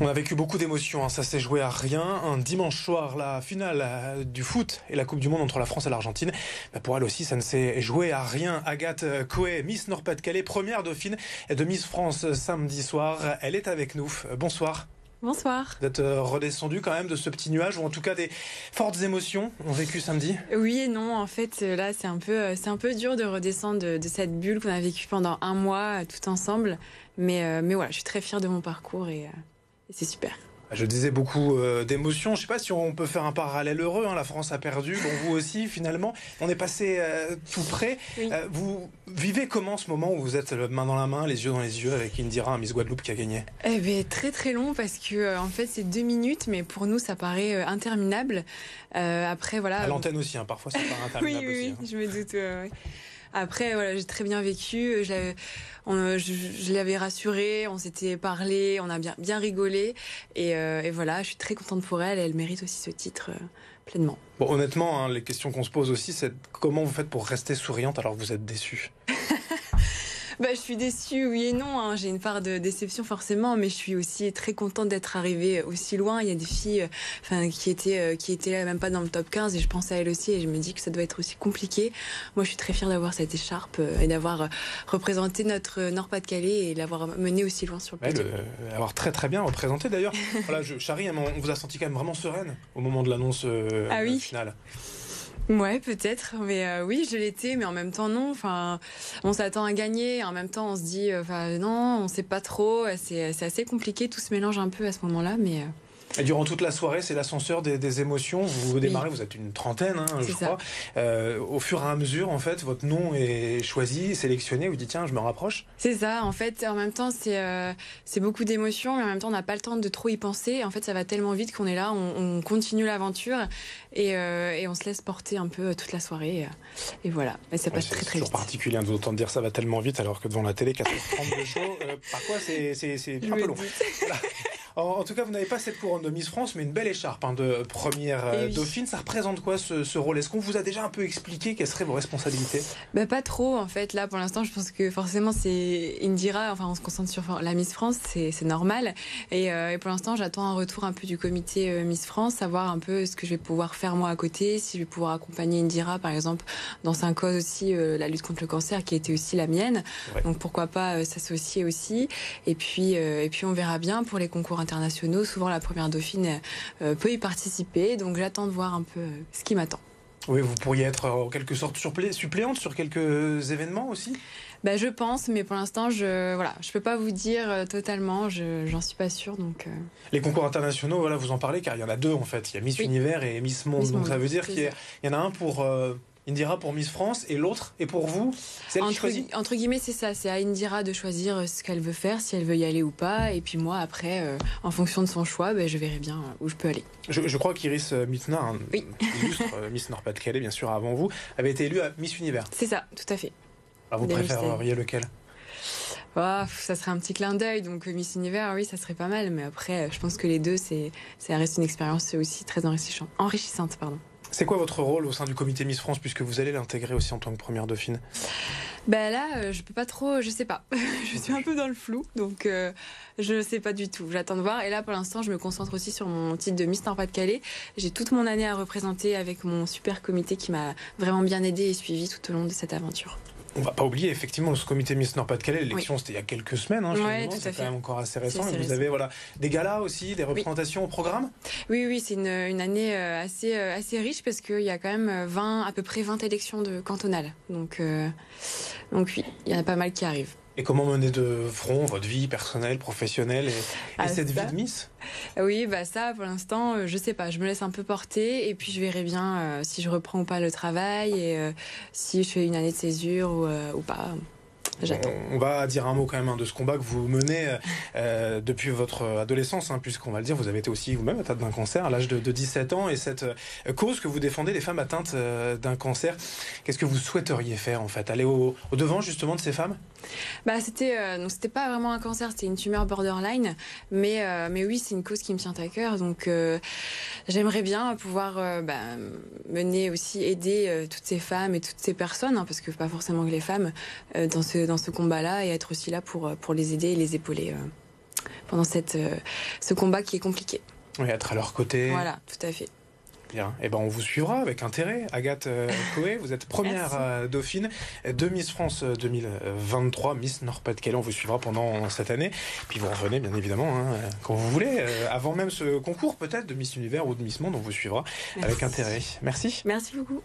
On a vécu beaucoup d'émotions, ça s'est joué à rien. Un dimanche soir, la finale du foot et la Coupe du Monde entre la France et l'Argentine. Pour elle aussi, ça ne s'est joué à rien. Agathe Coé, Miss Nord-Pas-de-Calais, première dauphine de Miss France samedi soir. Elle est avec nous. Bonsoir. Bonsoir. Vous êtes redescendu quand même de ce petit nuage, ou en tout cas des fortes émotions ont vécu samedi? Oui et non, en fait là c'est un peu dur de redescendre de cette bulle qu'on a vécue pendant un mois tout ensemble. Mais voilà, je suis très fière de mon parcours et c'est super. Je disais beaucoup d'émotions. Je ne sais pas si on peut faire un parallèle heureux. La France a perdu. Bon, vous aussi, finalement. On est passé tout près. Oui. Vous vivez comment ce moment où vous êtes main dans la main, les yeux dans les yeux, avec Indira, Miss Guadeloupe qui a gagné? Eh bien, très très long parce que en fait c'est 2 minutes, mais pour nous ça paraît interminable. Après voilà. À l'antenne aussi, parfois c'est pas interminable oui, aussi. Je me doute. Ouais. Après, voilà, j'ai très bien vécu. Je l'avais rassurée, on s'était parlé, on a bien rigolé. Et voilà, je suis très contente pour elle. Et elle mérite aussi ce titre pleinement. Bon, honnêtement, les questions qu'on se pose aussi, c'est comment vous faites pour rester souriante alors que vous êtes déçue? Je suis déçue, oui et non. J'ai une part de déception forcément, mais je suis aussi très contente d'être arrivée aussi loin. Il y a des filles qui étaient là, même pas dans le top 15, et je pense à elles aussi, et je me dis que ça doit être aussi compliqué. Moi, je suis très fière d'avoir cette écharpe et d'avoir représenté notre Nord-Pas-de-Calais et l'avoir mené aussi loin sur le podium. Avoir très très bien représenté d'ailleurs. Voilà, Chari, on vous a senti quand même vraiment sereine au moment de l'annonce finale. Ouais, peut-être, mais oui, je l'étais, mais en même temps non. Enfin, on s'attend à gagner, en même temps on se dit, non, on sait pas trop. C'est assez compliqué, tout se mélange un peu à ce moment-là, mais. Et durant toute la soirée, c'est l'ascenseur des émotions. Vous démarrez, vous êtes une trentaine, je crois. Au fur et à mesure, en fait, votre nom est choisi, sélectionné. Vous dites tiens, je me rapproche. C'est ça. En fait, en même temps, c'est beaucoup d'émotions, mais en même temps, on n'a pas le temps de trop y penser. En fait, ça va tellement vite qu'on est là, on continue l'aventure et on se laisse porter un peu toute la soirée. Et voilà. Et ça passe très très vite. C'est toujours particulier de vous entendre dire ça va tellement vite, alors que devant la télé, 4h30 de show, parfois c'est un peu long. Voilà. En tout cas, vous n'avez pas cette couronne de Miss France, mais une belle écharpe de première dauphine. Ça représente quoi ce rôle? Est-ce qu'on vous a déjà un peu expliqué quelles seraient vos responsabilités? Pas trop, en fait. Là, pour l'instant, je pense que forcément, c'est Indira. Enfin, on se concentre sur la Miss France, c'est normal. Et pour l'instant, j'attends un retour un peu du comité Miss France, savoir un peu ce que je vais pouvoir faire moi à côté, si je vais pouvoir accompagner Indira, par exemple, dans sa cause aussi, la lutte contre le cancer, qui était aussi la mienne. Ouais. Donc, pourquoi pas s'associer aussi. Et puis, on verra bien pour les concours internationaux. Souvent, la première dauphine peut y participer. Donc, j'attends de voir un peu ce qui m'attend. Oui, vous pourriez être en quelque sorte suppléante sur quelques événements aussi? Je pense, mais pour l'instant, je peux pas vous dire totalement. J'en suis pas sûre. Donc, Les concours internationaux, voilà, vous en parlez, car il y en a deux en fait. Il y a Miss Univers et Miss Monde. Donc ça veut dire qu'il y en a un pour Indira pour Miss France et l'autre est pour vous? C'est elle qui choisit? Entre guillemets, c'est ça. C'est à Indira de choisir ce qu'elle veut faire, si elle veut y aller ou pas. Et puis moi, après, en fonction de son choix, je verrai bien où je peux aller. Je crois qu'Iris Mittenard, illustre Miss Nord-Pas-de-Calais, bien sûr, avant vous, avait été élue à Miss Univers. C'est ça, tout à fait. Alors vous préféreriez lequel? Ça serait un petit clin d'œil, donc Miss Univers, oui, ça serait pas mal. Mais après, je pense que les deux, ça reste une expérience aussi très enrichissante. C'est quoi votre rôle au sein du comité Miss France, puisque vous allez l'intégrer aussi en tant que première dauphine? Là, je peux pas trop, je sais pas. Je suis un peu dans le flou, donc je sais pas du tout. J'attends de voir. Et là, pour l'instant, je me concentre aussi sur mon titre de Miss Nord-Pas-de-Calais. J'ai toute mon année à représenter avec mon super comité qui m'a vraiment bien aidée et suivie tout au long de cette aventure. On va pas oublier, effectivement, ce comité Miss Nord-Pas-de-Calais, l'élection c'était il y a quelques semaines, c'est quand même encore assez récent. Et vous avez des galas aussi, des représentations au programme? Oui, c'est une année assez riche parce qu'il y a quand même à peu près 20 élections cantonales. Donc oui, il y en a pas mal qui arrivent. Et comment mener de front votre vie personnelle, professionnelle et cette vie de Miss? Oui, ça, pour l'instant, je sais pas. Je me laisse un peu porter et puis je verrai bien si je reprends ou pas le travail et si je fais une année de césure ou pas. J'attends. On va dire un mot quand même de ce combat que vous menez depuis votre adolescence, puisqu'on va le dire, vous avez été aussi vous-même atteinte d'un cancer à l'âge de 17 ans, et cette cause que vous défendez, les femmes atteintes d'un cancer, qu'est-ce que vous souhaiteriez faire en fait? Aller au devant justement de ces femmes? C'était pas vraiment un cancer, c'était une tumeur borderline, mais oui, c'est une cause qui me tient à cœur, donc j'aimerais bien pouvoir mener aussi, aider toutes ces femmes et toutes ces personnes, parce que pas forcément que les femmes, dans ce combat-là, et être aussi là pour les aider et les épauler pendant ce combat qui est compliqué. Oui, être à leur côté. Voilà, tout à fait. Bien. Eh ben, on vous suivra avec intérêt. Agathe Coé, vous êtes première dauphine de Miss France 2023, Miss Nord-Pas-de-Calais. On vous suivra pendant cette année. Puis vous revenez, bien évidemment, quand vous voulez. Avant même ce concours, peut-être, de Miss Univers ou de Miss Monde, on vous suivra avec intérêt. Merci. Merci beaucoup.